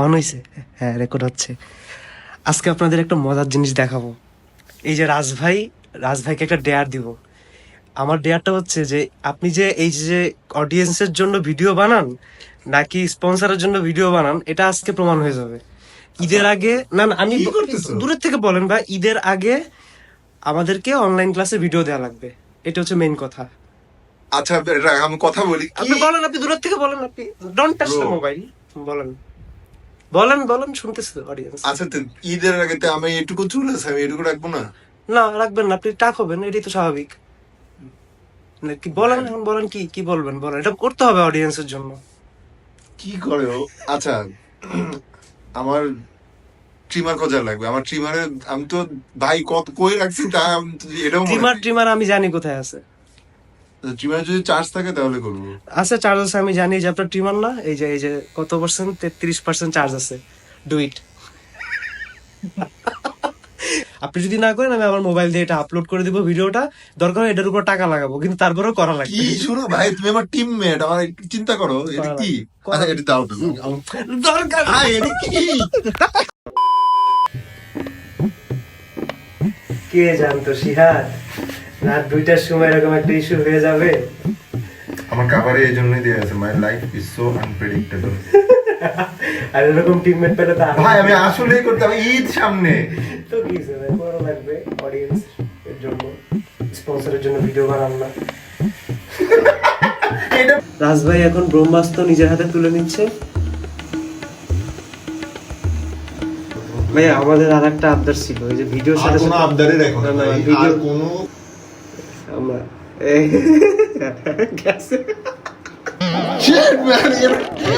On হয়েছে? হ্যাঁ, record হচ্ছে। আজকে আপনাদের একটা মজার জিনিস দেখাবো। এই যে রাজভাইকে একটা ডেয়ার দিব। আমার ডেয়ারটা হচ্ছে যে আপনি যে এই যে অডিয়েন্সের জন্য ভিডিও বানান নাকি স্পন্সরের জন্য ভিডিও বানান, এটা আজকে প্রমাণ হয়ে যাবে। ঈদের আগে না আমি কি করতেছো? দূরের থেকে বলেন ভাই, ঈদের আগে আমাদেরকে অনলাইন ক্লাসে ভিডিও দেওয়া লাগবে। এটা হচ্ছে মেইন কথা। আচ্ছা রাখ, আমি কথা বলি। আপনি বলেন, আপনি দূরের থেকে বলেন, আপনি don't touch the Bro. Mobile. বলেন বলেন বলেন, শুনতেছে অডিয়েন্স। আচ্ছা তো ঈদের আগে তো আমি এটুকু চুল আছে, আমি এটুকু রাখবো না? না রাখবেন না, আপনি টাক হবেন, এটাই তো স্বাভাবিক। কি বলেন এখন, বলেন কি কি বলবেন, বলেন। এটা করতে হবে অডিয়েন্সের জন্য। কি করে ও? আচ্ছা আমার ট্রিমার কোথায় লাগবে? আমার ট্রিমারে আমি তো ভাই কত কই রাখছি তা আমি তো এটাও মনে ট্রিমার নেই। ট্রিমার আমি জানি কোথায় আছে। ট্রিমারে যদি চার্জ থাকে তাহলে করবো। আছে, চার্জ আছে, আমি জানি যে আপনার ট্রিমার না। এই যে কত পার্সেন্ট, 33% চার্জ আছে। Do it. আপনি যদি না করেন, আমি আমার মোবাইল দিয়ে এটা আপলোড করে দিব ভিডিওটা। দরকার হয় এটার উপর টাকা লাগাবো, কিন্তু তারপরেও করা কি লাগবে। শুনো ভাই, তুমি আমার টিমমেট, আমার একটু চিন্তা করো। এটা কি? আচ্ছা এটা দাও তো। দরকার ভাই এটা কি? কে জানতো শিহাদ রাত 2টার সময় এরকম একটা ইস্যু হয়ে যাবে। আমার কাভারে এই জন্যই দেয়া আছে, my life is so unpredictable. আর এরকম টিমমেট পেলে তো ভাই আমি আসলেই করতাম, ঈদ সামনে। তো কি ভাই, করা লাগবে অডিয়েন্স এর জন্য, স্পন্সরের জন্য ভিডিও বানান না। এটা রাজ ভাই এখন ব্রহ্মাস্ত্র নিজের হাতে তুলে নিচ্ছে। ভাই আমাদের আর একটা আবদার ছিল, এই যে ভিডিওর আর সাথে কোনো আবদারে রাখো না ভাই, ভিডিও আর কোনো আমরা গেছে। শিট ম্যান এটা কি?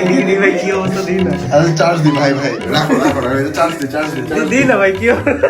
দেখি ভাই কি অবস্থা, দিই না আরে চার্জ দি ভাই, ভাই রাখো রাখো রাখো, চার্জ দি চার্জ দি চার্জ দি। দিই না ভাই কি অবস্থা।